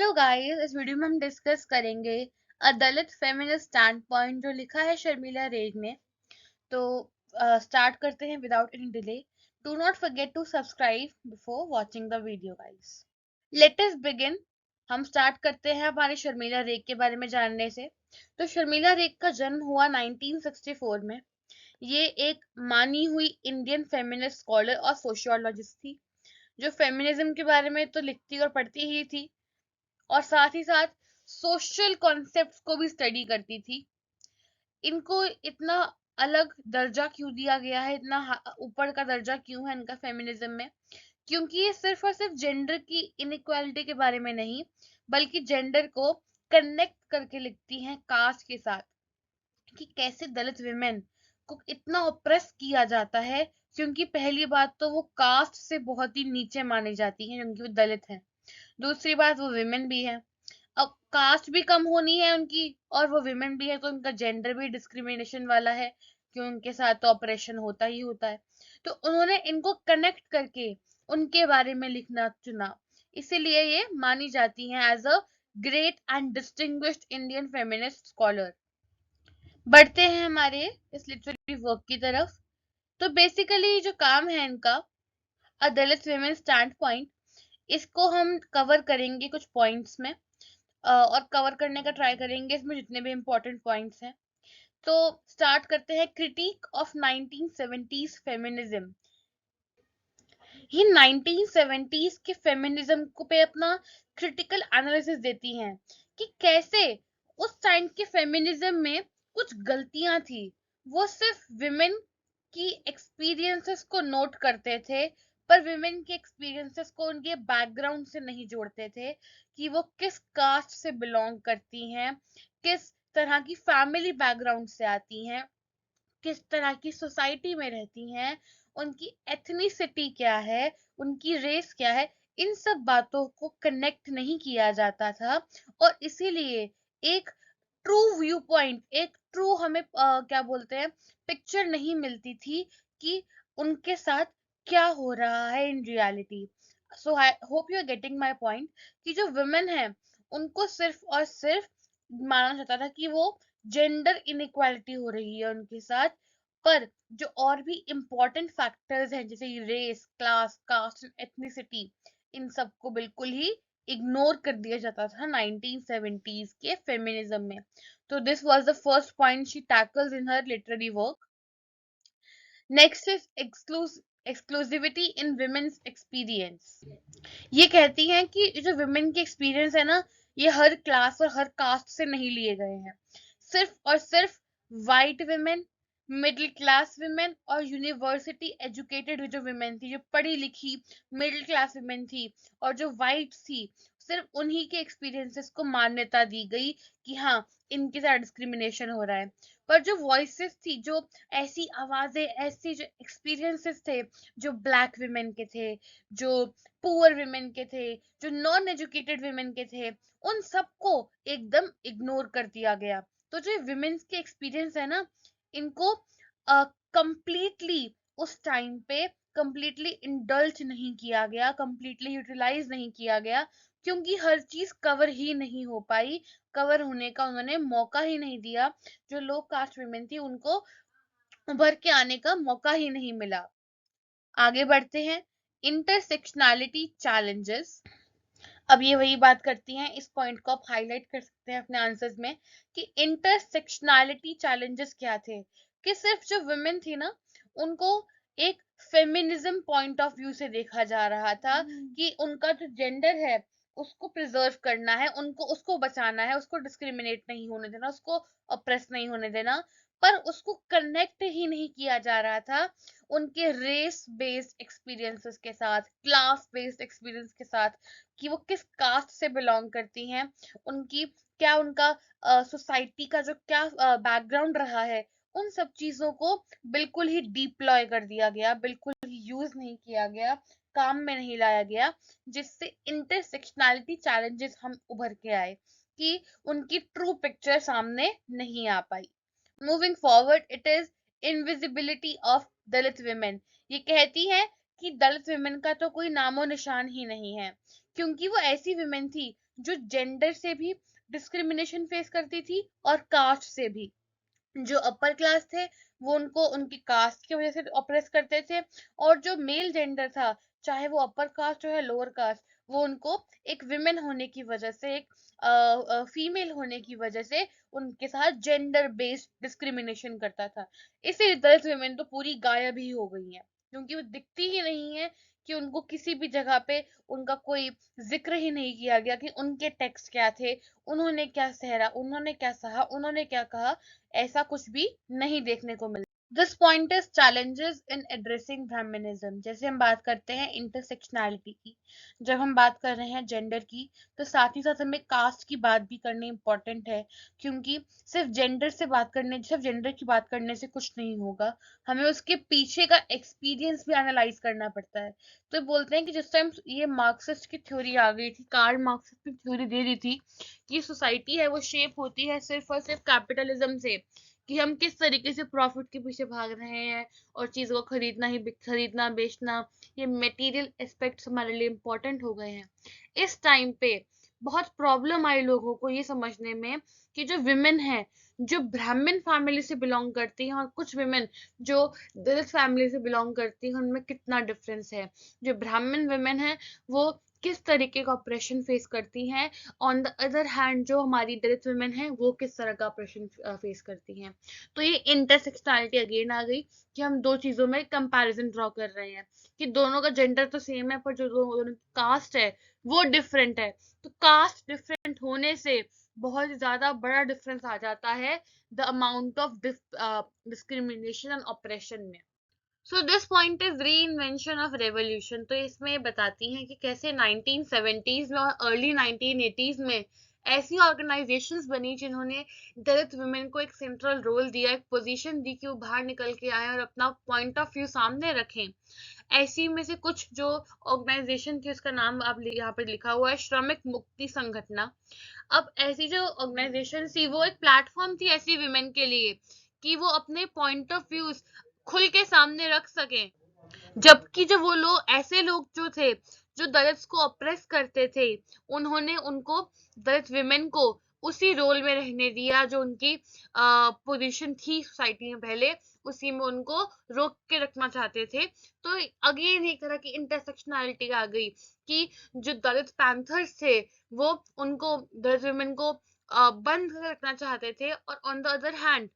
Hello guys, इस video में हम डिस्कस करेंगे अ दलित फेमिनिस्ट स्टैंड पॉइंट जो लिखा है शर्मिला रेग ने। तो स्टार्ट करते हैं without any delay. Do not forget to subscribe before watching the video guys. Let us begin. हम स्टार्ट करते हैं हमारे शर्मिला रेग के बारे में जानने से। तो शर्मिला रेग का जन्म हुआ 1964 में। ये एक मानी हुई इंडियन फेमिनिस्ट स्कॉलर और सोशियोलॉजिस्ट थी, जो फेमिनिज्म के बारे में तो लिखती और पढ़ती ही थी और साथ ही साथ सोशल कॉन्सेप्ट्स को भी स्टडी करती थी। इनको इतना अलग दर्जा क्यों दिया गया है, इतना ऊपर का दर्जा क्यों है इनका फेमिनिज्म में? क्योंकि ये सिर्फ और सिर्फ जेंडर की इनइक्वालिटी के बारे में नहीं, बल्कि जेंडर को कनेक्ट करके लिखती हैं कास्ट के साथ, कि कैसे दलित विमेन को इतना ऑप्रेस किया जाता है। क्योंकि पहली बात तो वो कास्ट से बहुत ही नीचे मानी जाती हैं क्योंकि वो दलित हैं। दूसरी बात, वो विमेन भी है। अब कास्ट भी कम होनी है उनकी और वो विमेन भी है, तो उनका जेंडर भी डिस्क्रिमिनेशन वाला है कि उनके साथ तो ऑपरेशन होता ही होता है। तो उन्होंने इनको कनेक्ट करके उनके बारे में लिखना चुना, इसीलिए ये मानी जाती हैं as a great and distinguished Indian feminist scholar. बढ़ते हैं हमारे इस लिटरेरी वर्क की तरफ। तो बेसिकली जो काम है इनका, अ दलित विमेन स्टैंड पॉइंट, इसको हम कवर करेंगे कुछ पॉइंट्स में और कवर करने का ट्राई करेंगे इसमें जितने भी इम्पोर्टेंट पॉइंट्स हैं। तो स्टार्ट करते हैं। Critic of 1970s feminism. ये 1970s के फेमिनिज्म को पे अपना क्रिटिकल एनालिसिस देती हैं कि कैसे उस टाइम के फेमिनिज्म में कुछ गलतियां थी। वो सिर्फ विमेन की एक्सपीरियंसेस को नोट करते थे, पर विमेन के एक्सपीरियंसेस को उनके बैकग्राउंड से नहीं जोड़ते थे कि वो किस कास्ट से बिलोंग करती हैं, किस तरह की फैमिली बैकग्राउंड से आती हैं, किस तरह की सोसाइटी में रहती हैं, उनकी एथनिसिटी क्या है, उनकी रेस क्या है। इन सब बातों को कनेक्ट नहीं किया जाता था और इसीलिए एक ट्रू व्यू पॉइंट, एक ट्रू हमें क्या बोलते हैं, पिक्चर नहीं मिलती थी कि उनके साथ क्या हो रहा है in reality. So I hope you are getting my point कि जो वुमेन है उनको सिर्फ और सिर्फ माना जाता था कि वो जेंडर इनइक्वालिटी हो रही है उनके साथ, पर जो और भी इम्पोर्टेंट फैक्टर्स हैं जैसे रेस, क्लास, कास्ट, एथनिसिटी, इन सब को बिल्कुल ही इग्नोर कर दिया जाता था 1970s के फेमिनिज्म में। तो this was the first point she tackles in her literary work. Next is exclusivity in women's experience. ये कहती हैं कि जो विमेन के एक्सपीरियंस है ना, ये हर क्लास और हर कास्ट से नहीं लिए गए हैं। सिर्फ और सिर्फ white women, middle class women और यूनिवर्सिटी एजुकेटेड जो विमेन थी, जो पढ़ी लिखी मिडिल क्लास विमेन थी और जो वाइट थी, सिर्फ उन्हीं के एक्सपीरियंसेस को मान्यता दी गई कि हाँ, इनके साथ डिस्क्रिमिनेशन हो रहा है। पर जो वॉइसेस थी, जो ऐसी आवाजें, ऐसी जो एक्सपीरियंसेस थे, जो ब्लैक विमेन के थे, जो पुअर विमेन के थे, जो नॉन एजुकेटेड विमेन के थे, उन सबको एकदम इग्नोर कर दिया गया। तो जो विमेन्स के एक्सपीरियंस है ना, इनको कंप्लीटली उस टाइम पे कंप्लीटली इंडल्ज नहीं किया गया, कंप्लीटली यूटिलाइज नहीं किया गया, क्योंकि हर चीज कवर ही नहीं हो पाई, कवर होने का उन्होंने मौका ही नहीं दिया। जो लो कास्ट विमेन थी उनको उभर के आने का मौका ही नहीं मिला। आगे बढ़ते हैं। Intersectionality challenges. अब ये वही बात करती हैं, इस पॉइंट को आप हाईलाइट कर सकते हैं अपने आंसर्स में कि इंटरसेक्शनैलिटी चैलेंजेस क्या थे। कि सिर्फ जो वुमेन थी ना, उनको एक फेमिनिज्म पॉइंट ऑफ व्यू से देखा जा रहा था कि उनका जो जेंडर है उसको प्रिजर्व करना है, उनको उसको बचाना है, उसको डिस्क्रिमिनेट नहीं होने देना, उसको ऑप्रेस नहीं होने देना। पर उसको कनेक्ट ही नहीं किया जा रहा था उनके रेस बेस्ड एक्सपीरियंसेस के साथ, क्लास बेस्ड एक्सपीरियंस के साथ, कि वो किस कास्ट से बिलोंग करती हैं, उनकी क्या, उनका सोसाइटी का जो क्या बैकग्राउंड रहा है। उन सब चीजों को बिल्कुल ही डिप्लॉय कर दिया गया, बिल्कुल ही यूज नहीं किया गया, काम में नहीं लाया गया, जिससे इंटरसेक्शनैलिटी चैलेंजेस हम उभर के आए कि उनकी ट्रू पिक्चर सामने नहीं आ पाई। Moving forward, it is invisibility of Dalit women. ये कहती है कि दलित विमेन का तो कोई नामो निशान ही नहीं है, क्योंकि वो ऐसी विमेन थी जो जेंडर से भी डिस्क्रिमिनेशन फेस करती थी और कास्ट से भी। जो अपर क्लास थे वो उनको उनकी कास्ट की वजह से ऑप्रेस करते थे, और जो मेल जेंडर था, चाहे वो अपर कास्ट हो या लोअर कास्ट, वो उनको एक विमेन होने की वजह से, एक फीमेल होने की वजह से उनके साथ जेंडर बेस्ड डिस्क्रिमिनेशन करता था। इसलिए दलित विमेन तो पूरी गायब ही हो गई है, क्योंकि वो दिखती ही नहीं है, कि उनको किसी भी जगह पे उनका कोई जिक्र ही नहीं किया गया कि उनके टेक्स्ट क्या थे, उन्होंने क्या सहरा, उन्होंने क्या सहा, उन्होंने क्या कहा। ऐसा कुछ भी नहीं देखने को मिलता। This point is challenges in addressing brahminism. जैसे हम बात करते हैं इंटरसेक्शनैलिटी की, जब हम बात कर रहे हैं जेंडर की, तो साथ ही साथ हमें कास्ट की बात भी करनी इंपॉर्टेंट है, क्योंकि सिर्फ जेंडर की बात करने से कुछ नहीं होगा, हमें उसके पीछे का एक्सपीरियंस भी एनालाइज करना पड़ता है। तो बोलते हैं कि जिस टाइम ये मार्क्सिस्ट की थ्योरी आ गई थी, कार्ल मार्क्सिस्ट की थ्योरी दे दी थी कि सोसाइटी है वो शेप होती है सिर्फ और सिर्फ कैपिटलिज्म से, कि हम किस तरीके से प्रॉफिट के पीछे भाग रहे हैं और चीजों को खरीदना बेचना, ये मटेरियल एस्पेक्ट्स हमारे लिए इम्पोर्टेंट हो गए हैं। इस टाइम पे बहुत प्रॉब्लम आई लोगों को ये समझने में कि जो विमेन है, जो ब्राह्मण फैमिली से बिलोंग करती हैं, और कुछ विमेन जो दलित फैमिली से बिलोंग करती हैं, उनमें कितना डिफरेंस है। जो ब्राह्मण विमेन है वो किस तरीके का ऑपरेशन फेस करती हैं, ऑन द अदर हैंड जो हमारी दलित वुमेन है वो किस तरह का ऑपरेशन फेस करती हैं। तो ये इंटरसेक्शनैलिटी अगेन आ गई, कि हम दो चीजों में कंपैरिजन ड्रॉ कर रहे हैं, कि दोनों का जेंडर तो सेम है, पर जो दोनों कास्ट है वो डिफरेंट है। तो कास्ट डिफरेंट होने से बहुत ज्यादा बड़ा डिफरेंस आ जाता है the amount of discrimination and oppression में। So this point is reinvention of revolution. तो इसमें बताती हैं कि कैसे 1970s में और अर्ली 1980s में ऐसी ऑर्गेनाइजेशंस बनी जिन्होंने दलित वुमेन को एक सेंट्रल रोल दिया, एक पोजीशन दी कि वो बाहर निकल के आए और अपना पॉइंट ऑफ व्यू सामने रखें। ऐसी में से कुछ जो ऑर्गेनाइजेशन थी, उसका नाम आप यहाँ पर लिखा हुआ है, श्रमिक मुक्ति संगठना। अब ऐसी जो ऑर्गेनाइजेशन थी वो एक प्लेटफॉर्म थी ऐसी विमेन के लिए, कि वो अपने पॉइंट ऑफ व्यूज खुल के सामने रख सकें। जबकि जो वो लोग, ऐसे लोग जो थे जो दलित को ऑप्रेस करते थे, उन्होंने उनको, दलित विमेन को उसी रोल में रहने दिया जो उनकी पोजीशन थी सोसाइटी में पहले, उसी में उनको रोक के रखना चाहते थे। तो अगेन एक तरह की इंटरसेक्शनैलिटी आ गई, कि जो दलित पैंथर्स थे वो उनको, दलित विमेन को बंद रखना चाहते थे, और ऑन द अदर हैंड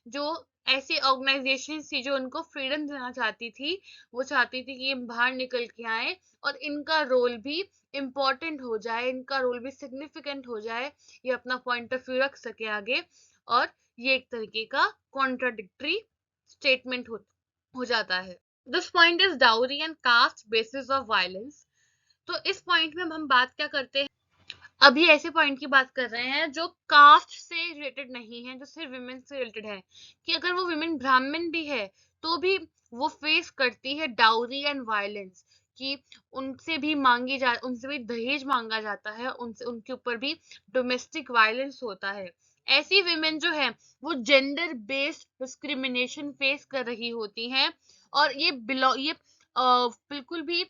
जो ऐसी ऑर्गेनाइजेशन थी जो उनको फ्रीडम देना चाहती थी, वो चाहती थी कि ये बाहर निकल के आए और इनका रोल भी इम्पोर्टेंट हो जाए, इनका रोल भी सिग्निफिकेंट हो जाए, ये अपना पॉइंट ऑफ व्यू रख सके आगे। और ये एक तरीके का कॉन्ट्राडिक्टरी स्टेटमेंट हो जाता है। This point is dowry and caste basis of violence. तो इस पॉइंट में हम बात क्या करते हैं, अभी ऐसे पॉइंट की बात कर रहे हैं जो कास्ट से रिलेटेड नहीं है, जो सिर्फ विमेन से रिलेटेड है, कि अगर वो विमेन ब्राह्मण भी है तो भी वो फेस करती है डाउरी एंड वायलेंस, कि उनसे भी दहेज मांगा जाता है, उनसे उनके ऊपर भी डोमेस्टिक वायलेंस होता है। ऐसी विमेन जो है वो जेंडर बेस्ड डिस्क्रिमिनेशन फेस कर रही होती हैं, और ये बिल्कुल भी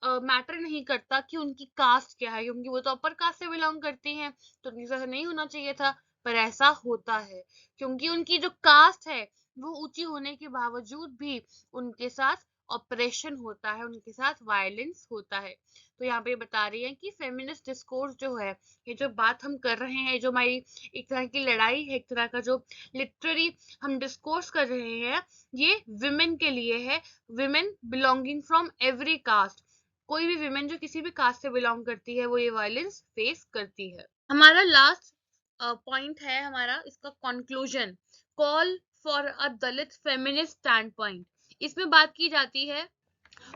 मैटर नहीं करता कि उनकी कास्ट क्या है, क्योंकि वो तो अपर कास्ट से बिलोंग करती हैं, तो उनके साथ नहीं होना चाहिए था, पर ऐसा होता है, क्योंकि उनकी जो कास्ट है वो ऊंची होने के बावजूद भी उनके साथ ऑपरेशन होता है, उनके साथ वायलेंस होता है। तो यहाँ पे बता रही है कि फेमिनिस्ट डिस्कोर्स जो है, ये जो बात हम कर रहे हैं, जो हमारी एक तरह की लड़ाई है, एक तरह का जो लिटरेरी हम डिस्कोर्स कर रहे हैं, ये विमेन के लिए है, women belonging from every caste. कोई भी विमेन जो किसी भी कास्ट से बिलोंग करती है वो ये वायलेंस फेस करती है। हमारा लास्ट पॉइंट है, हमारा इसका conclusion, call for a Dalit feminist stand point. इसमें बात की जाती है,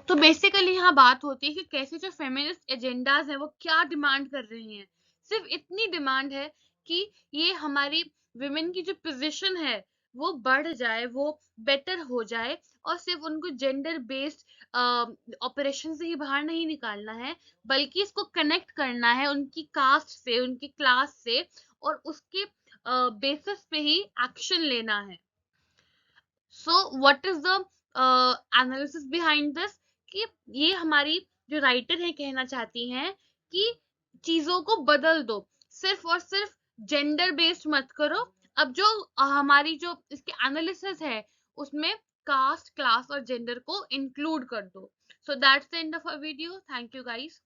तो बेसिकली यहाँ बात होती है कि कैसे जो फेमिनिस्ट एजेंडाज है वो क्या डिमांड कर रही हैं। सिर्फ इतनी डिमांड है कि ये हमारी विमेन की जो पोजीशन है वो बढ़ जाए, वो बेटर हो जाए, और सिर्फ उनको जेंडर बेस्ड ऑपरेशन से ही बाहर नहीं निकालना है, बल्कि इसको कनेक्ट करना है उनकी कास्ट से, उनकी क्लास से, और उसके बेसिस पे ही एक्शन लेना है। So what is the analysis behind this, कि ये हमारी जो राइटर है कहना चाहती हैं कि चीजों को बदल दो, सिर्फ और सिर्फ जेंडर बेस्ड मत करो। अब जो हमारी जो इसके एनालिसिस है उसमें कास्ट, क्लास और जेंडर को इंक्लूड कर दो। So that's the end of a video. Thank you guys.